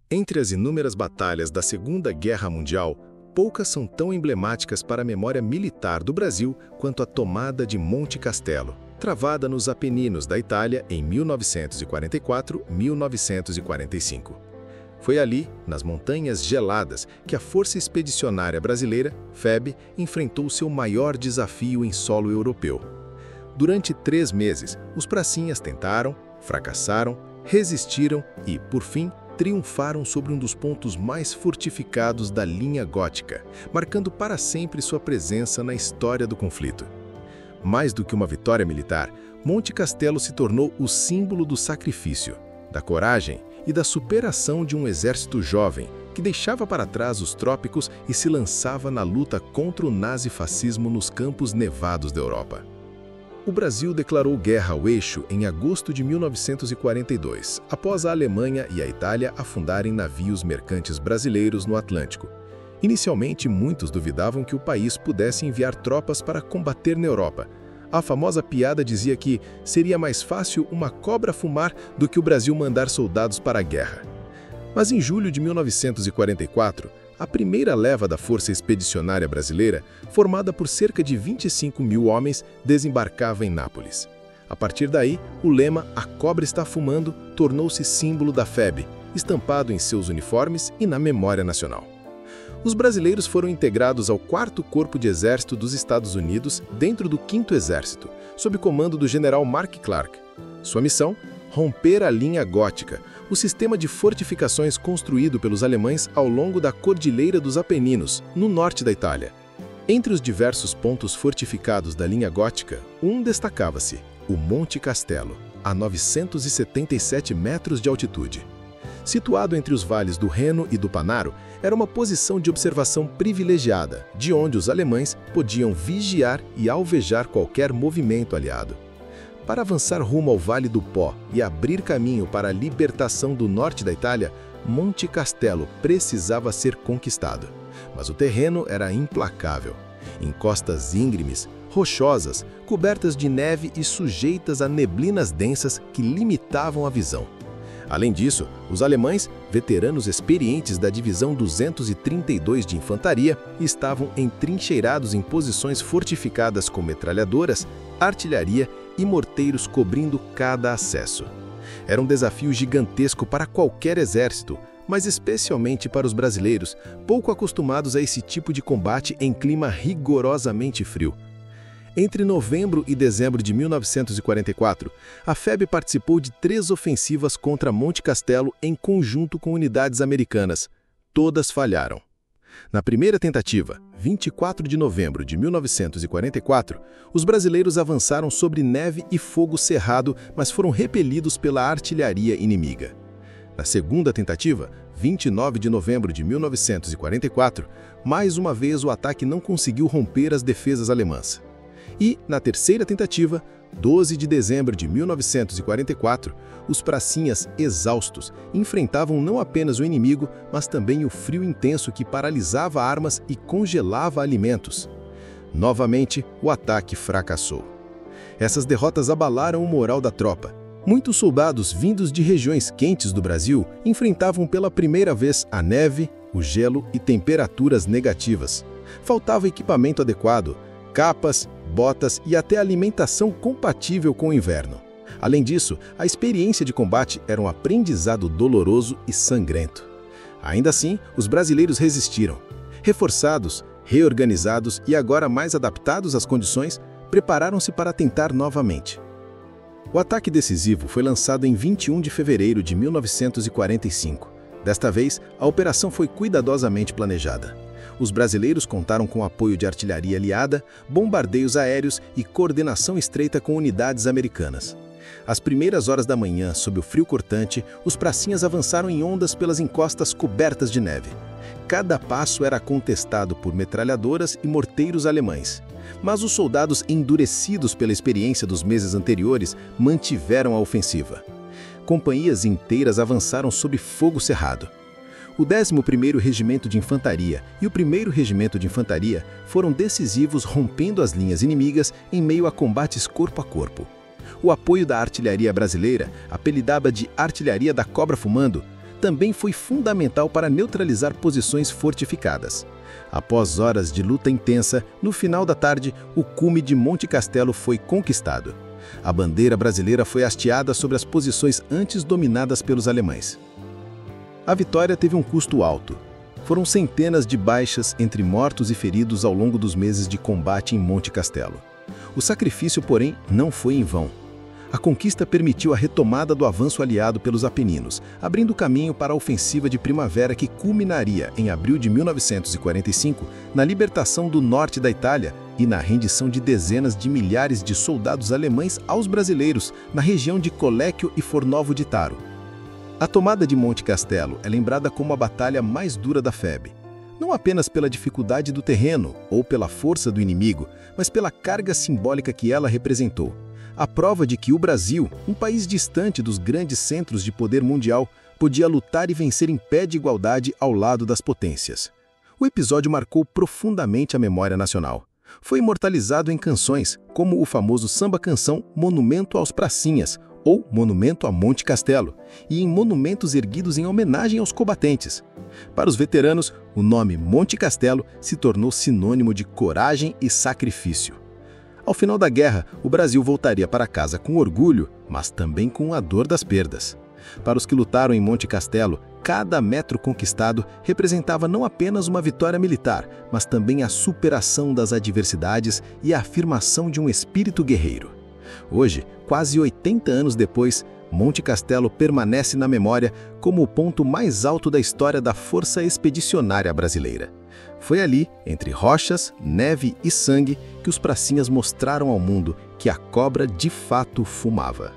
Entre as inúmeras batalhas da Segunda Guerra Mundial, poucas são tão emblemáticas para a memória militar do Brasil quanto a tomada de Monte Castelo, travada nos Apeninos da Itália em 1944-1945. Foi ali, nas Montanhas Geladas, que a Força Expedicionária Brasileira, FEB, enfrentou seu maior desafio em solo europeu. Durante 3 meses, os pracinhas tentaram, fracassaram, resistiram e, por fim, triunfaram sobre um dos pontos mais fortificados da linha gótica, marcando para sempre sua presença na história do conflito. Mais do que uma vitória militar, Monte Castelo se tornou o símbolo do sacrifício, da coragem e da superação de um exército jovem que deixava para trás os trópicos e se lançava na luta contra o nazifascismo nos campos nevados da Europa. O Brasil declarou guerra ao eixo em agosto de 1942, após a Alemanha e a Itália afundarem navios mercantes brasileiros no Atlântico. Inicialmente, muitos duvidavam que o país pudesse enviar tropas para combater na Europa. A famosa piada dizia que seria mais fácil uma cobra fumar do que o Brasil mandar soldados para a guerra. Mas em julho de 1944, a primeira leva da Força Expedicionária Brasileira, formada por cerca de 25 mil homens, desembarcava em Nápoles. A partir daí, o lema "A cobra está fumando" tornou-se símbolo da FEB, estampado em seus uniformes e na memória nacional. Os brasileiros foram integrados ao 4º Corpo de Exército dos Estados Unidos dentro do 5º Exército, sob comando do general Mark Clark. Sua missão? Romper a linha gótica, o sistema de fortificações construído pelos alemães ao longo da Cordilheira dos Apeninos, no norte da Itália. Entre os diversos pontos fortificados da linha gótica, um destacava-se, o Monte Castelo, a 977 metros de altitude. Situado entre os vales do Reno e do Panaro, era uma posição de observação privilegiada, de onde os alemães podiam vigiar e alvejar qualquer movimento aliado. Para avançar rumo ao Vale do Pó e abrir caminho para a libertação do norte da Itália, Monte Castelo precisava ser conquistado. Mas o terreno era implacável. Encostas íngremes, rochosas, cobertas de neve e sujeitas a neblinas densas que limitavam a visão. Além disso, os alemães, veteranos experientes da Divisão 232 de Infantaria, estavam entrincheirados em posições fortificadas com metralhadoras, artilharia e morteiros cobrindo cada acesso. Era um desafio gigantesco para qualquer exército, mas especialmente para os brasileiros, pouco acostumados a esse tipo de combate em clima rigorosamente frio. Entre novembro e dezembro de 1944, a FEB participou de 3 ofensivas contra Monte Castelo em conjunto com unidades americanas. Todas falharam. Na primeira tentativa, 24 de novembro de 1944, os brasileiros avançaram sobre neve e fogo cerrado, mas foram repelidos pela artilharia inimiga. Na segunda tentativa, 29 de novembro de 1944, mais uma vez o ataque não conseguiu romper as defesas alemãs. E, na terceira tentativa, 12 de dezembro de 1944, os pracinhas, exaustos, enfrentavam não apenas o inimigo, mas também o frio intenso que paralisava armas e congelava alimentos. Novamente, o ataque fracassou. Essas derrotas abalaram o moral da tropa. Muitos soldados vindos de regiões quentes do Brasil enfrentavam pela primeira vez a neve, o gelo e temperaturas negativas. Faltava equipamento adequado, capas, botas e até alimentação compatível com o inverno. Além disso, a experiência de combate era um aprendizado doloroso e sangrento. Ainda assim, os brasileiros resistiram. Reforçados, reorganizados e agora mais adaptados às condições, prepararam-se para tentar novamente. O ataque decisivo foi lançado em 21 de fevereiro de 1945. Desta vez, a operação foi cuidadosamente planejada. Os brasileiros contaram com apoio de artilharia aliada, bombardeios aéreos e coordenação estreita com unidades americanas. Às primeiras horas da manhã, sob o frio cortante, os pracinhas avançaram em ondas pelas encostas cobertas de neve. Cada passo era contestado por metralhadoras e morteiros alemães. Mas os soldados, endurecidos pela experiência dos meses anteriores, mantiveram a ofensiva. Companhias inteiras avançaram sob fogo cerrado. O 11º Regimento de Infantaria e o 1º Regimento de Infantaria foram decisivos rompendo as linhas inimigas em meio a combates corpo a corpo. O apoio da artilharia brasileira, apelidada de Artilharia da Cobra Fumando, também foi fundamental para neutralizar posições fortificadas. Após horas de luta intensa, no final da tarde, o cume de Monte Castelo foi conquistado. A bandeira brasileira foi hasteada sobre as posições antes dominadas pelos alemães. A vitória teve um custo alto. Foram centenas de baixas entre mortos e feridos ao longo dos meses de combate em Monte Castelo. O sacrifício, porém, não foi em vão. A conquista permitiu a retomada do avanço aliado pelos Apeninos, abrindo caminho para a ofensiva de primavera que culminaria, em abril de 1945, na libertação do norte da Itália e na rendição de dezenas de milhares de soldados alemães aos brasileiros, na região de Collecchio e Fornovo di Taro. A tomada de Monte Castelo é lembrada como a batalha mais dura da FEB. Não apenas pela dificuldade do terreno ou pela força do inimigo, mas pela carga simbólica que ela representou. A prova de que o Brasil, um país distante dos grandes centros de poder mundial, podia lutar e vencer em pé de igualdade ao lado das potências. O episódio marcou profundamente a memória nacional. Foi imortalizado em canções, como o famoso samba-canção Monumento aos Pracinhas, ou Monumento a Monte Castelo, e em monumentos erguidos em homenagem aos combatentes. Para os veteranos, o nome Monte Castelo se tornou sinônimo de coragem e sacrifício. Ao final da guerra, o Brasil voltaria para casa com orgulho, mas também com a dor das perdas. Para os que lutaram em Monte Castelo, cada metro conquistado representava não apenas uma vitória militar, mas também a superação das adversidades e a afirmação de um espírito guerreiro. Hoje, quase 80 anos depois, Monte Castelo permanece na memória como o ponto mais alto da história da Força Expedicionária Brasileira. Foi ali, entre rochas, neve e sangue, que os pracinhas mostraram ao mundo que a cobra de fato fumava.